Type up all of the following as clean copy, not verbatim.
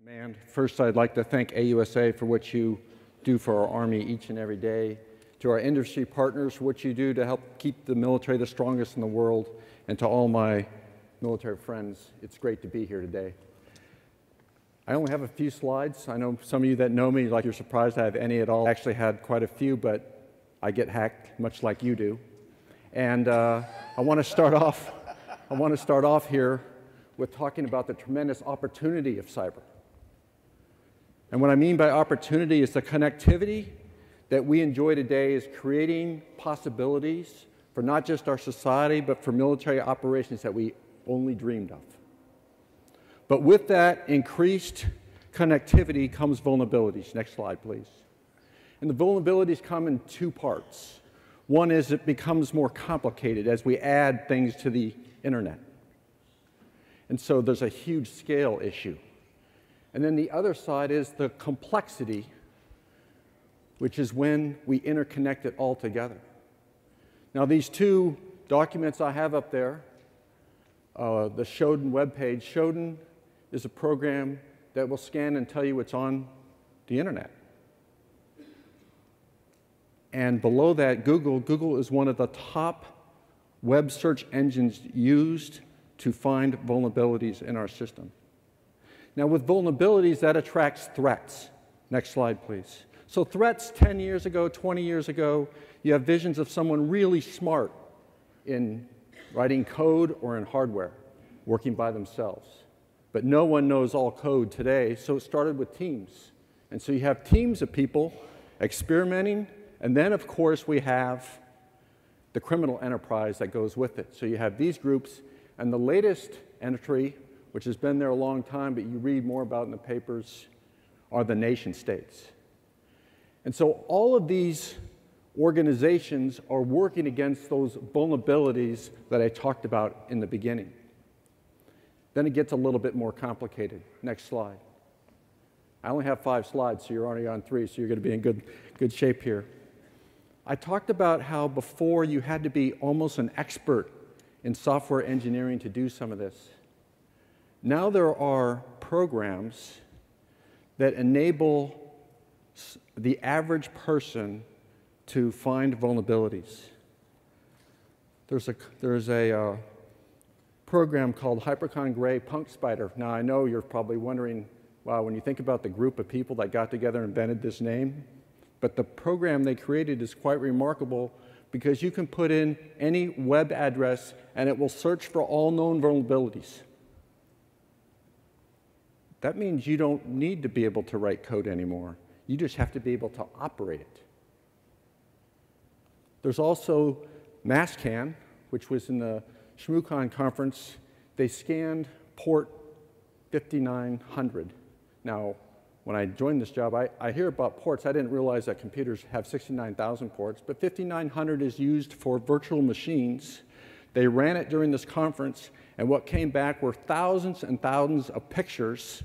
Man, first I'd like to thank AUSA for what you do for our Army each and every day, to our industry partners for what you do to help keep the military the strongest in the world, and to all my military friends. It's great to be here today. I only have a few slides. I know some of you that know me, like you're surprised I have any at all. I actually had quite a few, but I get hacked much like you do. And I want to start off here with talking about the tremendous opportunity of cyber. And what I mean by opportunity is the connectivity that we enjoy today is creating possibilities for not just our society, but for military operations that we only dreamed of. But with that increased connectivity comes vulnerabilities. Next slide, please. And the vulnerabilities come in two parts. One is it becomes more complicated as we add things to the internet. And so there's a huge scale issue. And then the other side is the complexity, which is when we interconnect it all together. Now, these two documents I have up there, the Cardon webpage. Cardon is a program that will scan and tell you what's on the internet. And below that, Google. Google is one of the top web search engines used to find vulnerabilities in our system. Now, with vulnerabilities, that attracts threats. Next slide, please. So threats 10 years ago, 20 years ago, you have visions of someone really smart in writing code or in hardware, working by themselves. But no one knows all code today, so it started with teams. And so you have teams of people experimenting, and then, of course, we have the criminal enterprise that goes with it. So you have these groups, and the latest entry, which has been there a long time, but you read more about in the papers, are the nation states. And so all of these organizations are working against those vulnerabilities that I talked about in the beginning. Then it gets a little bit more complicated. Next slide. I only have 5 slides, so you're already on 3, so you're going to be in good shape here. I talked about how before you had to be almost an expert in software engineering to do some of this. Now there are programs that enable the average person to find vulnerabilities. There's a program called Hypercon Gray Punk Spider. Now I know you're probably wondering, wow, when you think about the group of people that got together and invented this name, but the program they created is quite remarkable because you can put in any web address and it will search for all known vulnerabilities. That means you don't need to be able to write code anymore. You just have to be able to operate it. There's also MassCan, which was in the ShmooCon conference. They scanned port 5900. Now, when I joined this job, I hear about ports. I didn't realize that computers have 69,000 ports, but 5900 is used for virtual machines. They ran it during this conference, and what came back were thousands and thousands of pictures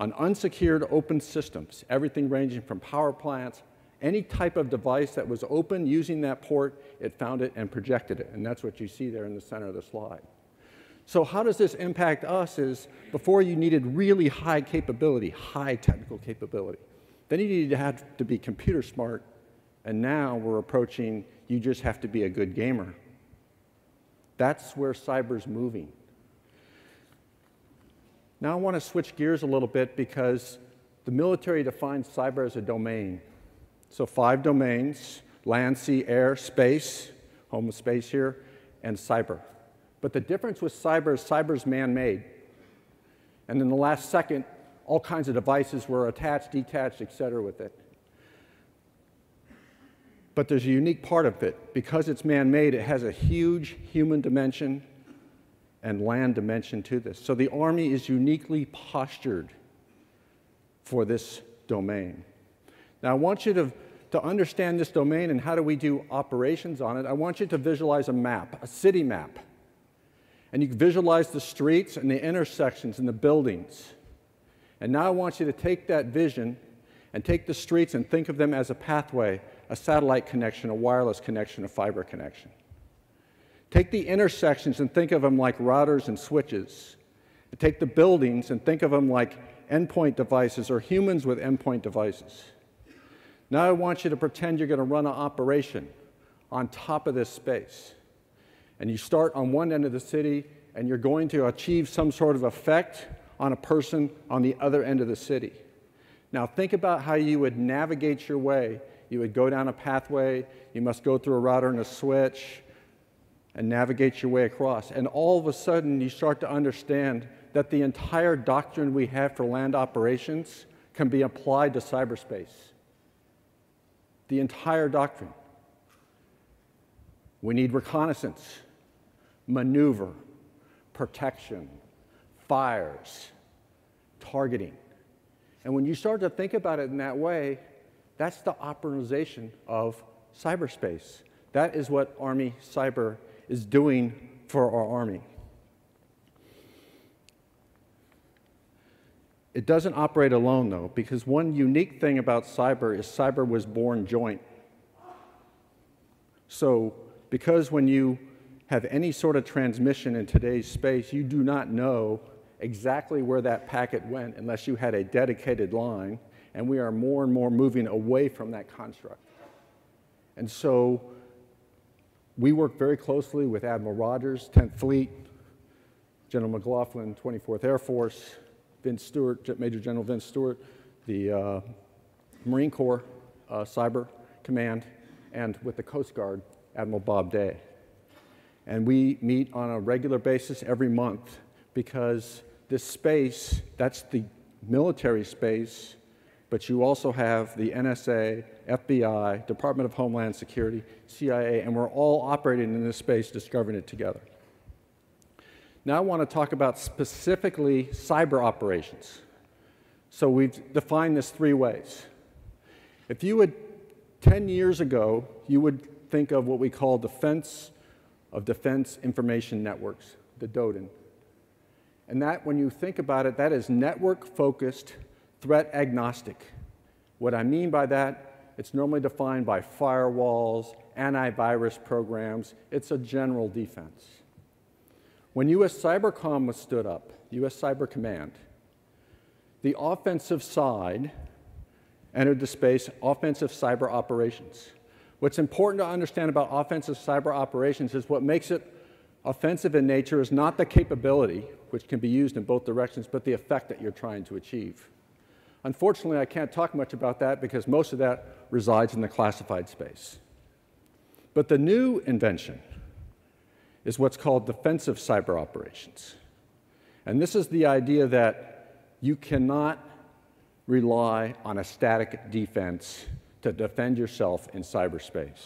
on unsecured open systems, everything ranging from power plants, any type of device that was open using that port, it found it and projected it. And that's what you see there in the center of the slide. So how does this impact us is before you needed really high capability, high technical capability. Then you needed to have to be computer smart. And now we're approaching, you just have to be a good gamer. That's where cyber's moving. Now I want to switch gears a little bit because the military defines cyber as a domain. So 5 domains: land, sea, air, space, home of space here, and cyber. But the difference with cyber is man-made. And in the last second, all kinds of devices were attached, detached, et cetera with it. But there's a unique part of it. Because it's man-made, it has a huge human dimension and land dimension to this. So the Army is uniquely postured for this domain. Now I want you to understand this domain and how do we do operations on it. I want you to visualize a map, a city map. And you can visualize the streets and the intersections and the buildings. And now I want you to take that vision and take the streets and think of them as a pathway, a satellite connection, a wireless connection, a fiber connection. Take the intersections and think of them like routers and switches. And take the buildings and think of them like endpoint devices or humans with endpoint devices. Now I want you to pretend you're going to run an operation on top of this space. And you start on one end of the city, and you're going to achieve some sort of effect on a person on the other end of the city. Now think about how you would navigate your way. You would go down a pathway, you must go through a router and a switch, and navigate your way across. And all of a sudden, you start to understand that the entire doctrine we have for land operations can be applied to cyberspace. The entire doctrine. We need reconnaissance, maneuver, protection, fires, targeting. And when you start to think about it in that way, that's the operationalization of cyberspace. That is what Army Cyber is doing for our Army. It doesn't operate alone, though, because one unique thing about cyber is cyber was born joint. So, because when you have any sort of transmission in today's space, you do not know exactly where that packet went unless you had a dedicated line, and we are more and more moving away from that construct. And so, we work very closely with Admiral Rogers, 10th Fleet, General McLaughlin, 24th Air Force, Vince Stewart, Major General Vince Stewart, the Marine Corps Cyber Command, and with the Coast Guard, Admiral Bob Day. And we meet on a regular basis every month because this space, that's the military space, but you also have the NSA, FBI, Department of Homeland Security, CIA, and we're all operating in this space, discovering it together. Now I want to talk about specifically cyber operations. So we've defined this three ways. If you would, 10 years ago, you would think of what we call Defense Information Networks, the DODIN. And that, when you think about it, that is network-focused, threat-agnostic. What I mean by that, it's normally defined by firewalls, antivirus programs. It's a general defense. When U.S. Cybercom was stood up, U.S. Cyber Command, the offensive side entered the space, offensive cyber operations. What's important to understand about offensive cyber operations is what makes it offensive in nature is not the capability, which can be used in both directions, but the effect that you're trying to achieve. Unfortunately, I can't talk much about that because most of that resides in the classified space. But the new invention is what's called defensive cyber operations. And this is the idea that you cannot rely on a static defense to defend yourself in cyberspace.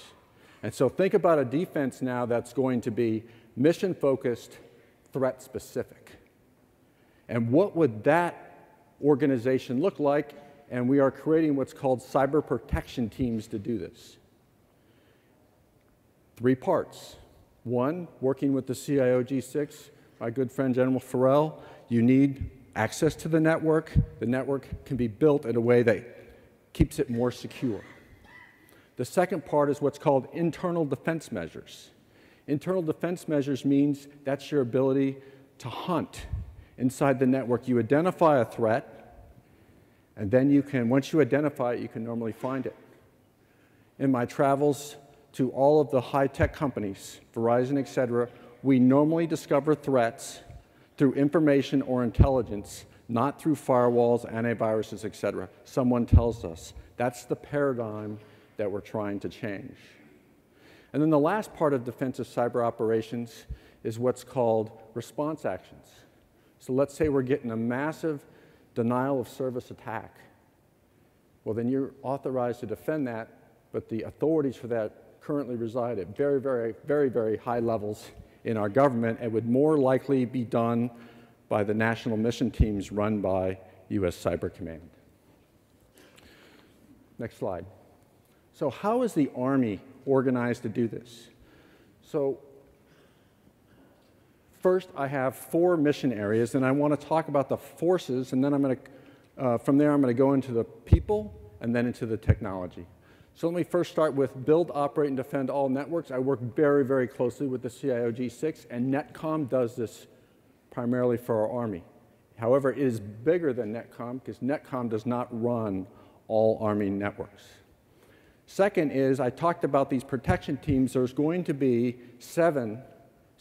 And so think about a defense now that's going to be mission-focused, threat-specific. And what would that organization look like? And we are creating what's called cyber protection teams to do this. 3 parts. 1, working with the CIO G6, my good friend General Farrell, you need access to the network. The network can be built in a way that keeps it more secure. The second part is what's called internal defense measures. Internal defense measures means that's your ability to hunt inside the network. You identify a threat, and then you can, once you identify it, you can normally find it. In my travels to all of the high-tech companies, Verizon, et cetera, we normally discover threats through information or intelligence, not through firewalls, antiviruses, et cetera. Someone tells us. That's the paradigm that we're trying to change. And then the last part of defensive cyber operations is what's called response actions. So let's say we're getting a massive denial of service attack. Well, then you're authorized to defend that, but the authorities for that currently reside at very, very, very, very high levels in our government and would more likely be done by the national mission teams run by U.S. Cyber Command. Next slide. So how is the Army organized to do this? So first, I have 4 mission areas, and I want to talk about the forces, and then I'm going to, from there, I'm going to go into the people and then into the technology. So let me first start with build, operate, and defend all networks. I work very, very closely with the CIO G6, and NetCom does this primarily for our Army. However, it is bigger than NetCom because NetCom does not run all Army networks. Second is, I talked about these protection teams. There's going to be 7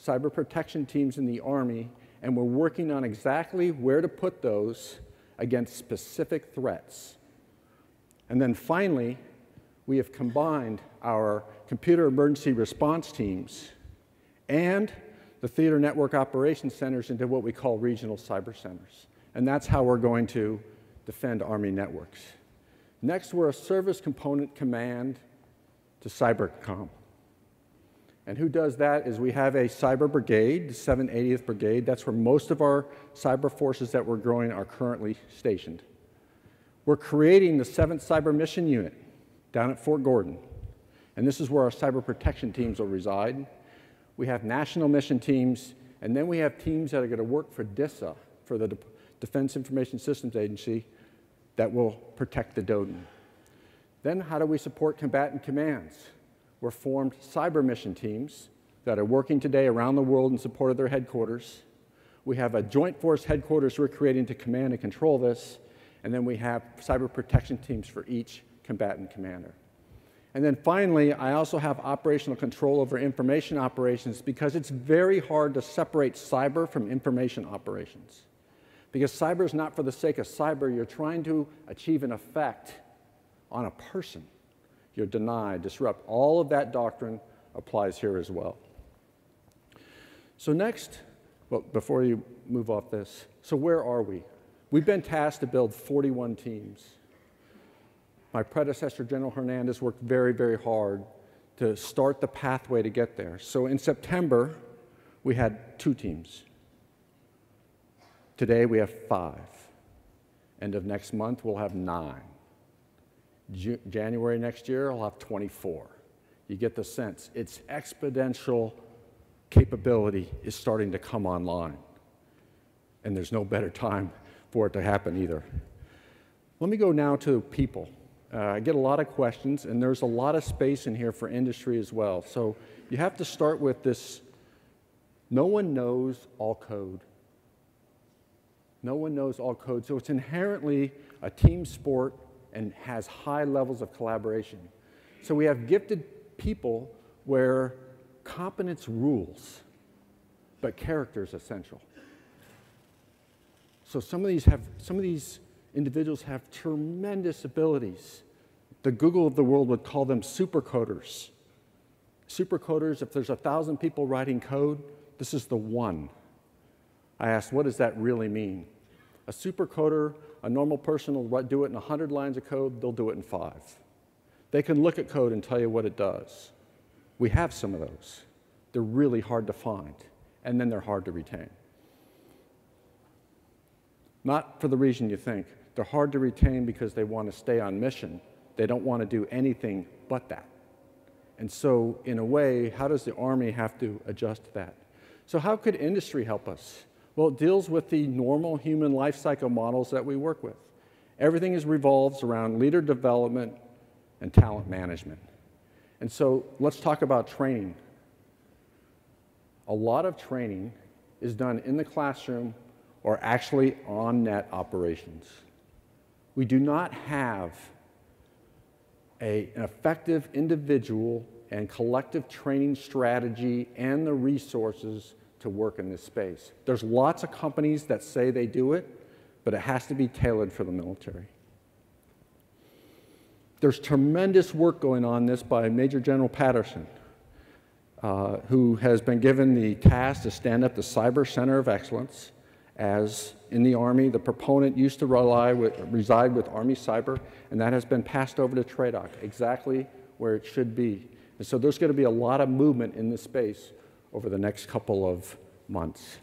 cyber protection teams in the Army, and we're working on exactly where to put those against specific threats. And then finally, we have combined our computer emergency response teams and the theater network operations centers into what we call regional cyber centers. And that's how we're going to defend Army networks. Next, we're a service component command to Cybercom. And who does that is we have a cyber brigade, the 780th Brigade. That's where most of our cyber forces that we're growing are currently stationed. We're creating the 7th Cyber Mission Unit down at Fort Gordon. And this is where our cyber protection teams will reside. We have national mission teams, and then we have teams that are going to work for DISA, for the Defense Information Systems Agency, that will protect the DoDN. Then how do we support combatant commands? We're formed cyber mission teams that are working today around the world in support of their headquarters. We have a joint force headquarters we're creating to command and control this, and then we have cyber protection teams for each combatant commander. And then finally, I also have operational control over information operations because it's very hard to separate cyber from information operations. Because cyber is not for the sake of cyber. You're trying to achieve an effect on a person. You're denied, disrupt. All of that doctrine applies here as well. So next, well, before you move off this, so where are we? We've been tasked to build 41 teams. My predecessor, General Hernandez, worked very, very hard to start the pathway to get there. So in September, we had 2 teams. Today, we have 5. End of next month, we'll have 9. January next year, I'll have 24. You get the sense. Its exponential capability is starting to come online. And there's no better time for it to happen either. Let me go now to people. I get a lot of questions, and there's a lot of space in here for industry as well. So you have to start with this: no one knows all code. No one knows all code. So it's inherently a team sport and has high levels of collaboration. So we have gifted people where competence rules, but character is essential. So some of these individuals have tremendous abilities. The Google of the world would call them supercoders. Supercoders, if there's 1,000 people writing code, this is the one. I asked, what does that really mean? A supercoder, a normal person will do it in 100 lines of code, they'll do it in 5. They can look at code and tell you what it does. We have some of those. They're really hard to find, and then they're hard to retain. Not for the reason you think. They're hard to retain because they want to stay on mission. They don't want to do anything but that. And so, in a way, how does the Army have to adjust to that? So how could industry help us? Well, it deals with the normal human life cycle models that we work with. Everything revolves around leader development and talent management. And so let's talk about training. A lot of training is done in the classroom or actually on net operations. We do not have an effective individual and collective training strategy and the resources to work in this space. There's lots of companies that say they do it, but it has to be tailored for the military. There's tremendous work going on this by Major General Patterson, who has been given the task to stand up the Cyber Center of Excellence. As in the Army, the proponent used to reside with Army Cyber, and that has been passed over to TRADOC, exactly where it should be. And so there's going to be a lot of movement in this space over the next couple of months.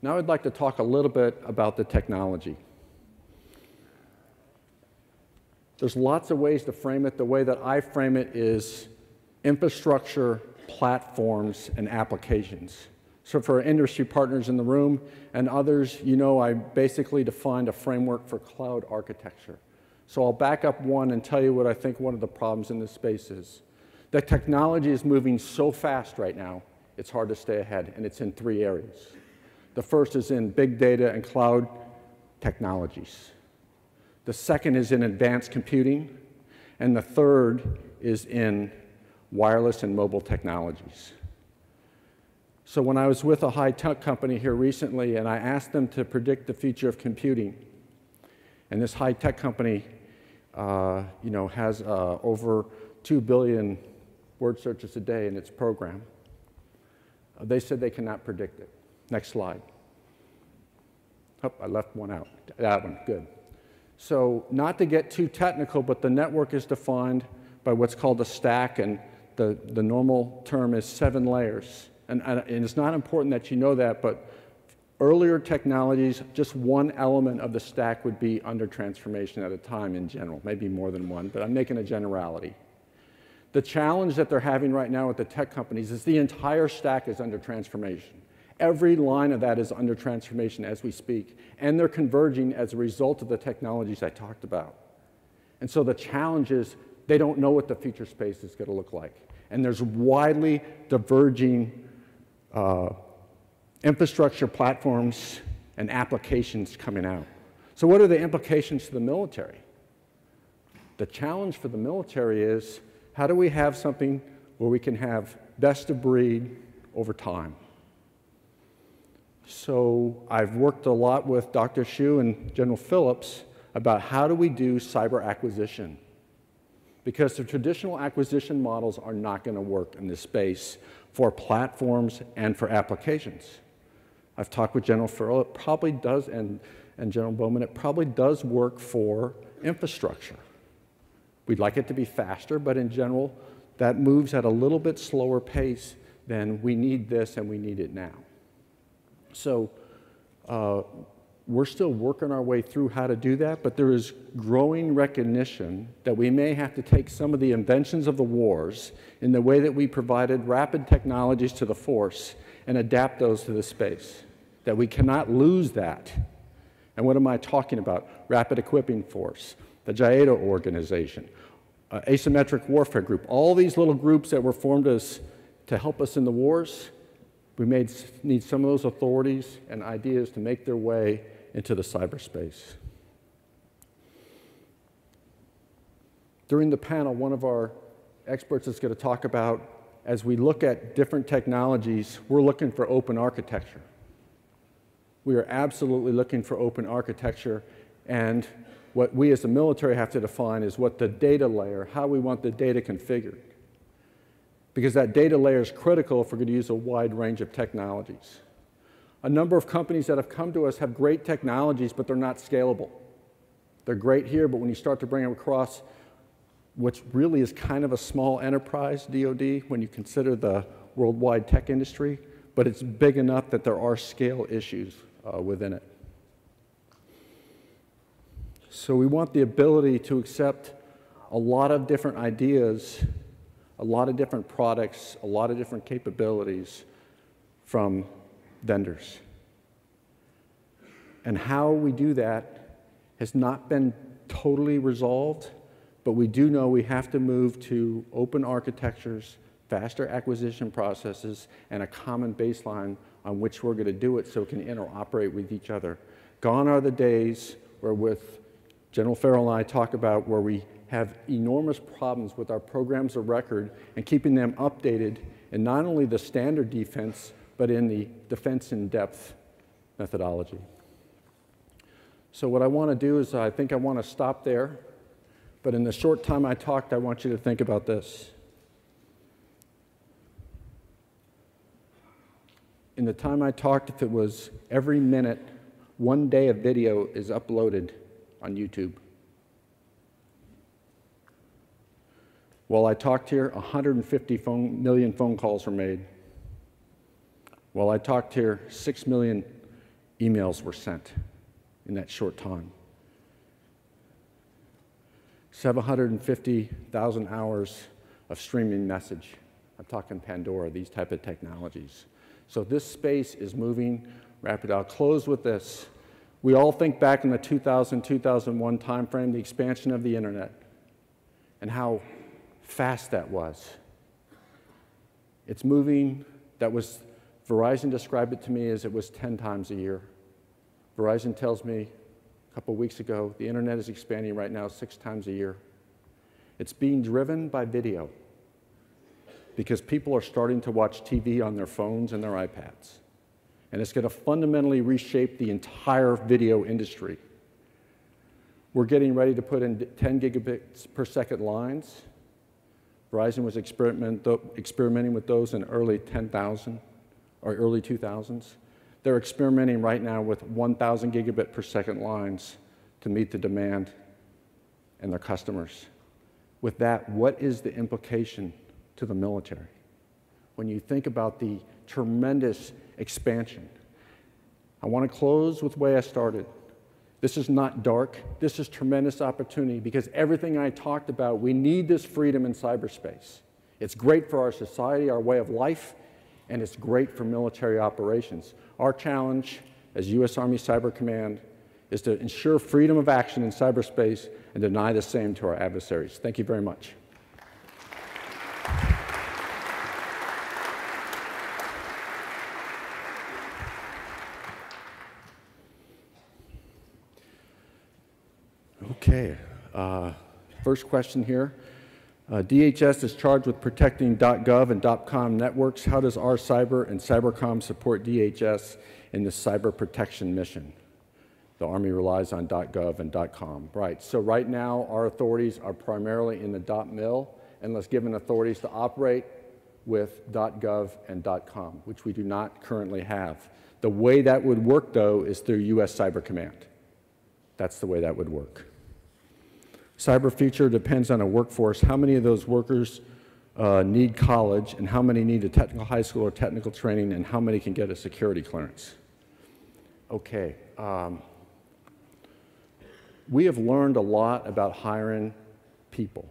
Now I'd like to talk a little bit about the technology. There's lots of ways to frame it. The way that I frame it is infrastructure, platforms, and applications. So for our industry partners in the room and others, you know I basically defined a framework for cloud architecture. So I'll back up one and tell you what I think one of the problems in this space is. The technology is moving so fast right now, it's hard to stay ahead, and it's in 3 areas. The first is in big data and cloud technologies. The second is in advanced computing. And the third is in wireless and mobile technologies. So when I was with a high-tech company here recently, and I asked them to predict the future of computing, and this high-tech company has over 2 billion word searches a day in its program, they said they cannot predict it. Next slide. Oh, I left one out. That one, good. So not to get too technical, but the network is defined by what's called a stack, and the normal term is 7 layers. And it's not important that you know that, but earlier technologies, just one element of the stack would be under transformation at a time in general, maybe more than one, but I'm making a generality. The challenge that they're having right now with the tech companies is the entire stack is under transformation. Every line of that is under transformation as we speak, and they're converging as a result of the technologies I talked about. And so the challenge is they don't know what the future space is going to look like. And there's widely diverging infrastructure platforms and applications coming out. So what are the implications to the military? The challenge for the military is, how do we have something where we can have best of breed over time? So I've worked a lot with Dr. Hsu and General Phillips about how do we do cyber acquisition. Because the traditional acquisition models are not going to work in this space for platforms and for applications. I've talked with General Phillips, it probably does, and General Bowman, it probably does work for infrastructure. We'd like it to be faster, but in general, that moves at a little bit slower pace than we need this and we need it now. So we're still working our way through how to do that, but there is growing recognition that we may have to take some of the inventions of the wars in the way that we provided rapid technologies to the force and adapt those to the space, that we cannot lose that. And what am I talking about? Rapid Equipping Force, the JIADO organization, Asymmetric Warfare Group, all these little groups that were formed to help us in the wars. We need some of those authorities and ideas to make their way into the cyberspace. During the panel, one of our experts is going to talk about, as we look at different technologies, we're looking for open architecture. We are absolutely looking for open architecture, and what we as the military have to define is what the data layer, how we want the data configured. Because that data layer is critical if we're going to use a wide range of technologies. A number of companies that have come to us have great technologies, but they're not scalable. They're great here, but when you start to bring them across what really is kind of a small enterprise, DoD, when you consider the worldwide tech industry, but it's big enough that there are scale issues within it. So we want the ability to accept a lot of different ideas, a lot of different products, a lot of different capabilities from vendors. And how we do that has not been totally resolved, but we do know we have to move to open architectures, faster acquisition processes, and a common baseline on which we're going to do it so it can interoperate with each other. Gone are the days where, with General Farrell and I talk about, where we have enormous problems with our programs of record and keeping them updated in not only the standard defense, but in the defense in depth methodology. So what I want to do is I think I want to stop there, but in the short time I talked, I want you to think about this. In the time I talked, if it was every minute, 1 day of video is uploaded on YouTube. While I talked here, 150 million phone calls were made. While I talked here, 6 million emails were sent in that short time. 750,000 hours of streaming message. I'm talking Pandora, these type of technologies. So this space is moving rapidly. I'll close with this. We all think back in the 2000, 2001 timeframe, the expansion of the internet, and how fast that was. It's moving. That was Verizon described it to me as it was 10 times a year. Verizon tells me a couple weeks ago, the internet is expanding right now 6 times a year. It's being driven by video because people are starting to watch TV on their phones and their iPads. And it's going to fundamentally reshape the entire video industry. We're getting ready to put in 10 gigabits per second lines. Verizon was experimenting with those in early 10,000 or early 2000s. They're experimenting right now with 1,000 gigabit per second lines to meet the demand and their customers. With that, what is the implication to the military? When you think about the tremendous expansion. I want to close with the way I started. This is not dark. This is tremendous opportunity because everything I talked about, we need this freedom in cyberspace. It's great for our society, our way of life, and it's great for military operations. Our challenge as U.S. Army Cyber Command is to ensure freedom of action in cyberspace and deny the same to our adversaries. Thank you very much. Okay, first question here. DHS is charged with protecting .gov and .com networks. How does our cyber and cybercom support DHS in the cyber protection mission? The Army relies on .gov and .com. Right, so right now our authorities are primarily in the .mil unless given authorities to operate with .gov and .com, which we do not currently have. The way that would work, though, is through U.S. Cyber Command. That's the way that would work. Cyber future depends on a workforce. How many of those workers need college, and how many need a technical high school or technical training, and how many can get a security clearance? Okay. We have learned a lot about hiring people.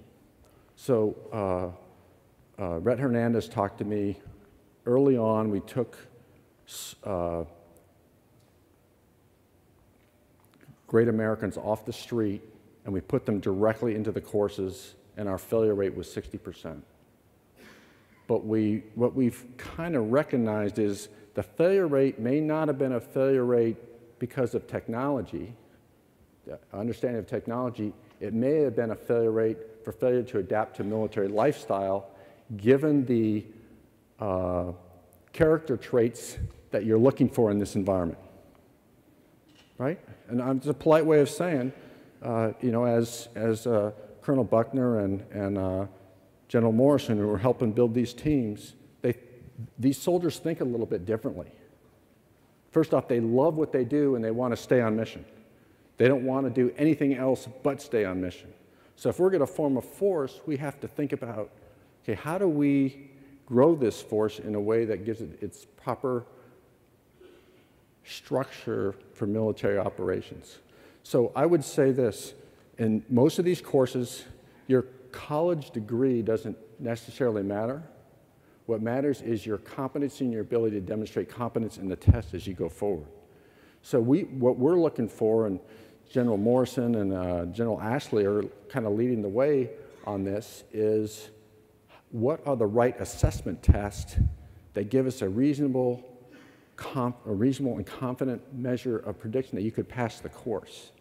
So Rhett Hernandez talked to me early on. We took great Americans off the street and we put them directly into the courses, and our failure rate was 60%. But what we've kind of recognized is the failure rate may not have been a failure rate because of technology, understanding of technology. It may have been a failure rate for failure to adapt to military lifestyle, given the character traits that you're looking for in this environment, right? And it's a polite way of saying, you know, as Colonel Buckner and General Morrison, who were helping build these teams, these soldiers think a little bit differently. First off, they love what they do and they want to stay on mission. They don't want to do anything else but stay on mission. So if we're going to form a force, we have to think about, okay, how do we grow this force in a way that gives it its proper structure for military operations? So I would say this, in most of these courses, your college degree doesn't necessarily matter. What matters is your competency and your ability to demonstrate competence in the test as you go forward. So what we're looking for, and General Morrison and General Ashley are kind of leading the way on this, is what are the right assessment tests that give us a reasonable and confident measure of prediction that you could pass the course.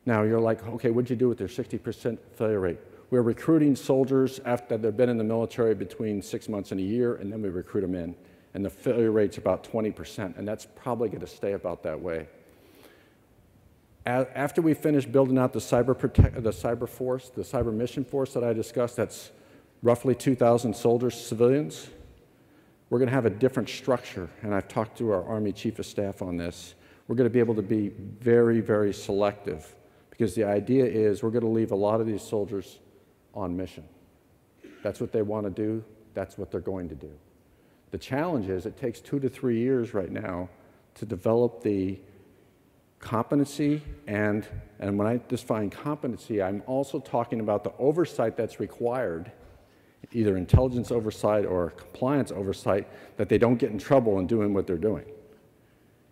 Now you're like, okay, what'd you do with their 60% failure rate? We're recruiting soldiers after they've been in the military between 6 months and a year, and then we recruit them in. And the failure rate's about 20%, and that's probably going to stay about that way. After we finish building out the cyber force, the cyber mission force that I discussed, that's roughly 2,000 soldiers, civilians, we're going to have a different structure, and I've talked to our Army Chief of Staff on this. We're going to be able to be very, very selective, because the idea is we're going to leave a lot of these soldiers on mission. That's what they want to do. That's what they're going to do. The challenge is it takes 2 to 3 years right now to develop the competency, and when I define competency, I'm also talking about the oversight that's required, either intelligence oversight or compliance oversight, that they don't get in trouble in doing what they're doing.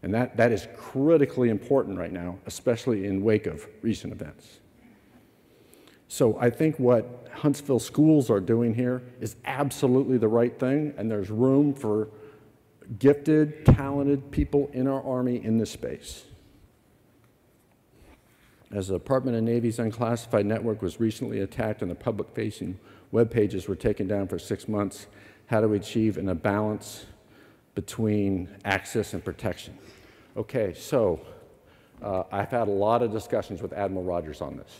And that is critically important right now, especially in wake of recent events. So I think what Huntsville schools are doing here is absolutely the right thing, and there's room for gifted, talented people in our Army in this space. As the Department of Navy's unclassified network was recently attacked and the public-facing web pages were taken down for 6 months, how do we achieve a balance between access and protection? Okay, so I've had a lot of discussions with Admiral Rogers on this.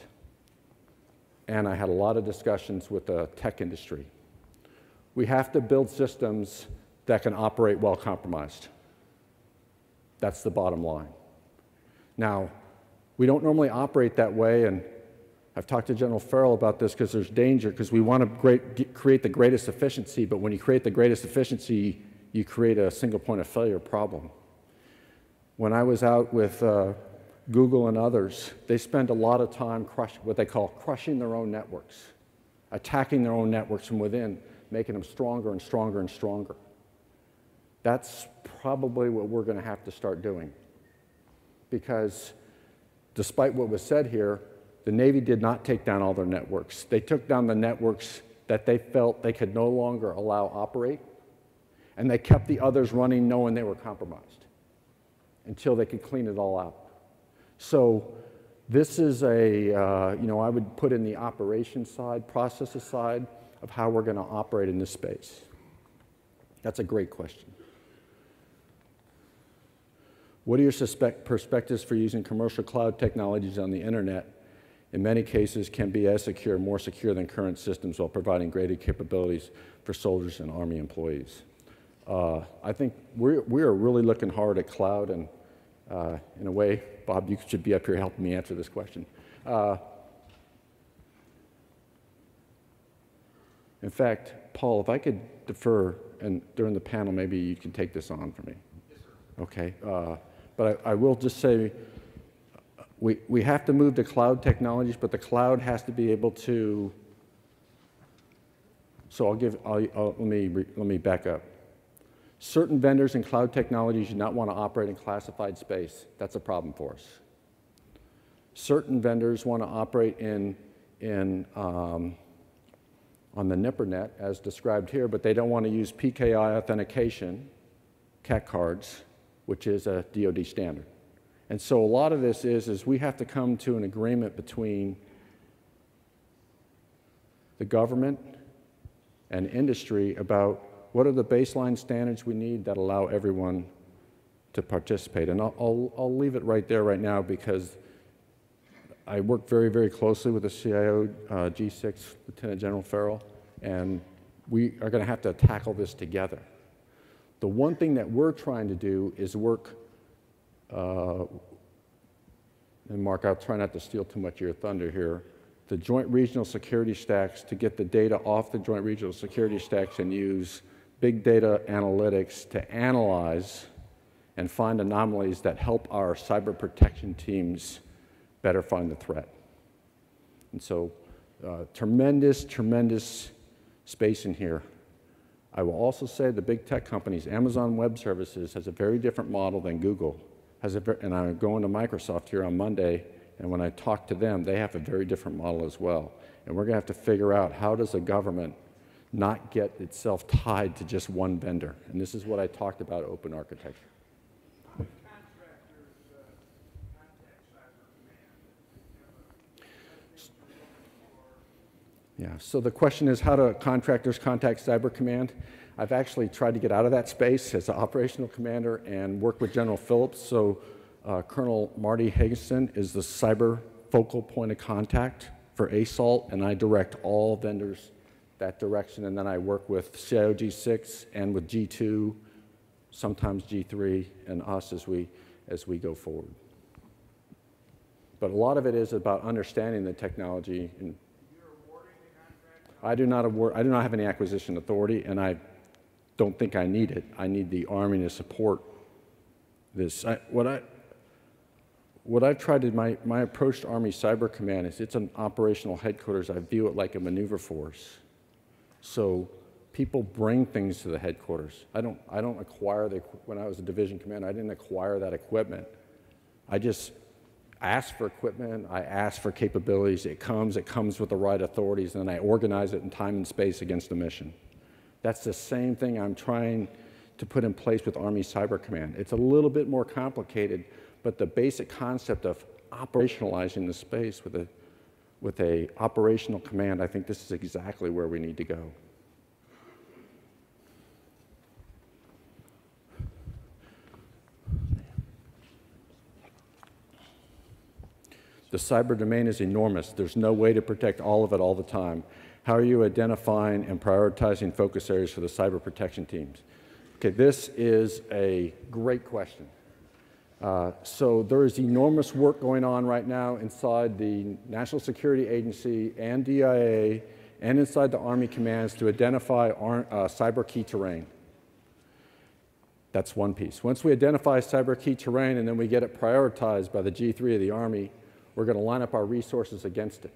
And I had a lot of discussions with the tech industry. We have to build systems that can operate well compromised. That's the bottom line. Now, we don't normally operate that way, and I've talked to General Farrell about this because there's danger, because we want to create the greatest efficiency, but when you create the greatest efficiency, you create a single point of failure problem. When I was out with Google and others, they spend a lot of time what they call crushing their own networks, attacking their own networks from within, making them stronger and stronger and stronger. That's probably what we're going to have to start doing, because despite what was said here, the Navy did not take down all their networks. They took down the networks that they felt they could no longer allow operate, and they kept the others running knowing they were compromised until they could clean it all out. So this is I would put in the operations side, processes side of how we're going to operate in this space. That's a great question. What are your perspectives for using commercial cloud technologies on the internet? In many cases, can be as secure, more secure than current systems while providing greater capabilities for soldiers and Army employees. I think we are really looking hard at cloud, and in a way, Bob, you should be up here helping me answer this question. In fact, Paul, if I could defer, and during the panel, maybe you can take this on for me. Yes, sir. Okay. But I will just say, we have to move to cloud technologies, but the cloud has to be able to. So let me back up. Certain vendors in cloud technologies do not want to operate in classified space. That's a problem for us. Certain vendors want to operate on the NIPRNet, as described here, but they don't want to use PKI authentication, CAT cards, which is a DoD standard. And so a lot of this is we have to come to an agreement between the government and industry about what are the baseline standards we need that allow everyone to participate. And I'll leave it right there right now, because I work very, very closely with the CIO, G6, Lieutenant General Farrell, and we are going to have to tackle this together. The one thing that we're trying to do is work, and Mark, I'll try not to steal too much of your thunder here, the joint regional security stacks to get the data off the joint regional security stacks and use big data analytics to analyze and find anomalies that help our cyber protection teams better find the threat. And so tremendous, tremendous space in here. I will also say the big tech companies, Amazon Web Services has a very different model than Google. And I'm going to Microsoft here on Monday, and when I talk to them, they have a very different model as well. And we're going to have to figure out, how does a government not get itself tied to just one vendor? And this is what I talked about, open architecture. Yeah, so the question is, how do contractors contact Cyber Command? I've actually tried to get out of that space as an operational commander and work with General Phillips. So Colonel Marty Higginson is the cyber focal point of contact for ASALT, and I direct all vendors that direction. And then I work with CIO G6 and with G2, sometimes G3, and us as we go forward. But a lot of it is about understanding the technology. And I do not have any acquisition authority, and I don't think I need it. I need the Army to support this. What I've tried to, my approach to Army Cyber Command is, it's an operational headquarters. I view it like a maneuver force. So people bring things to the headquarters. I don't acquire when I was a division commander, I didn't acquire that equipment. I just ask for equipment, I ask for capabilities, it comes with the right authorities, and then I organize it in time and space against the mission. That's the same thing I'm trying to put in place with Army Cyber Command. It's a little bit more complicated, but the basic concept of operationalizing the space with a operational command, I think this is exactly where we need to go. The cyber domain is enormous. There's no way to protect all of it all the time. How are you identifying and prioritizing focus areas for the cyber protection teams? Okay, this is a great question. So there is enormous work going on right now inside the National Security Agency and DIA and inside the Army commands to identify cyber key terrain. That's one piece. Once we identify cyber key terrain and then we get it prioritized by the G3 of the Army, we're going to line up our resources against it.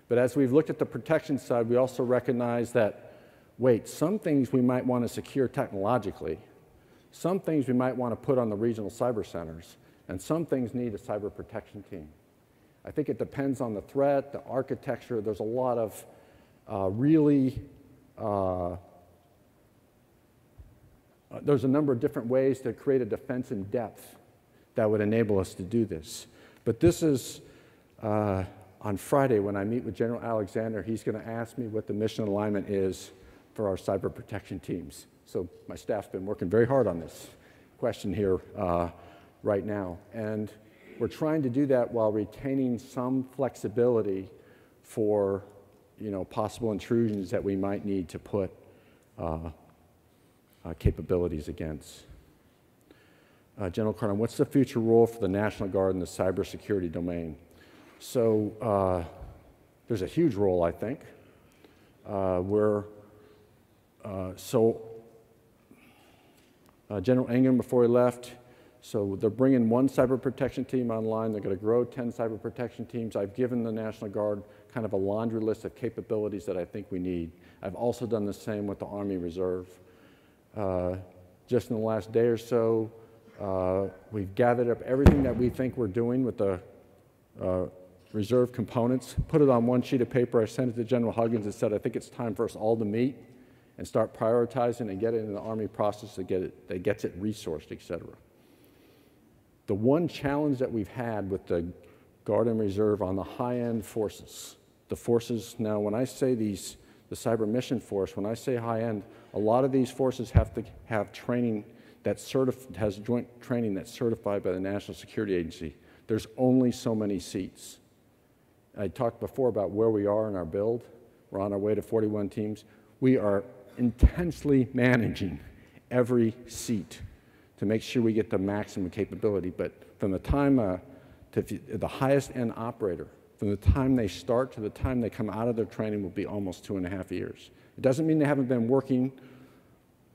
But as we've looked at the protection side, we also recognize that, wait, some things we might want to secure technologically, some things we might want to put on the regional cyber centers, and some things need a cyber protection team. I think it depends on the threat, the architecture. There's a lot of there's a number of different ways to create a defense in depth that would enable us to do this. But this is, on Friday when I meet with General Alexander, he's going to ask me what the mission alignment is for our cyber protection teams. So my staff's been working very hard on this question here right now. And we're trying to do that while retaining some flexibility for possible intrusions that we might need to put capabilities against. General Cardon, what's the future role for the National Guard in the cybersecurity domain? So there's a huge role, I think. General Ingham, before he left, so they're bringing one cyber protection team online. They're going to grow 10 cyber protection teams. I've given the National Guard kind of a laundry list of capabilities that I think we need. I've also done the same with the Army Reserve. Just in the last day or so, we've gathered up everything that we think we're doing with the reserve components, put it on one sheet of paper. I sent it to General Huggins and said, I think it's time for us all to meet and start prioritizing and get it in the Army process that gets it resourced, et cetera. The one challenge that we've had with the Guard and Reserve on the high-end forces, the forces now, when I say the cyber mission force, when I say high-end, a lot of these forces have to have training that has joint training that's certified by the National Security Agency. There's only so many seats. I talked before about where we are in our build. We're on our way to 41 teams. We are intensely managing every seat to make sure we get the maximum capability. But from the time the highest end operator, from the time they start to the time they come out of their training will be almost 2.5 years. It doesn't mean they haven't been working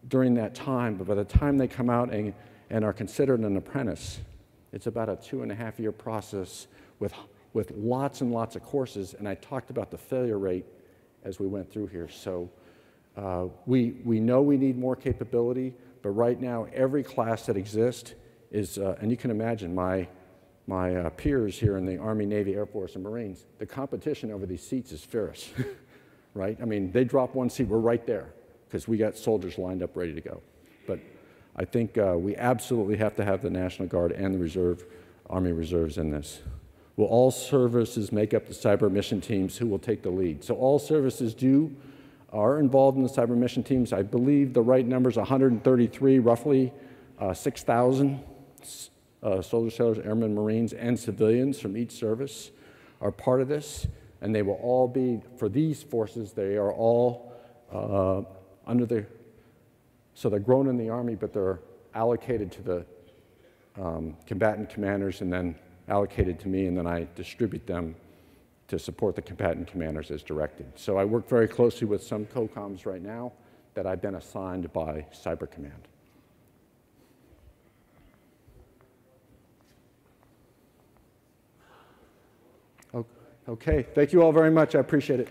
during that time, but by the time they come out and are considered an apprentice, it's about a 2.5-year process with lots and lots of courses. And I talked about the failure rate as we went through here. So we know we need more capability, but right now every class that exists is, and you can imagine my peers here in the Army, Navy, Air Force, and Marines, the competition over these seats is fierce, right? I mean, they drop one seat, we're right there because we got soldiers lined up ready to go. But I think we absolutely have to have the National Guard and the Army Reserves in this. Will all services make up the cyber mission teams? Who will take the lead? So all services are involved in the cyber mission teams. I believe the right number is 133, roughly 6,000 soldiers, sailors, airmen, Marines, and civilians from each service are part of this. And they will all be, for these forces, they are all so they're grown in the Army, but they're allocated to the combatant commanders and then allocated to me, and then I distribute them to support the combatant commanders as directed. So I work very closely with some COCOMs right now that I've been assigned by Cyber Command. Okay, thank you all very much. I appreciate it.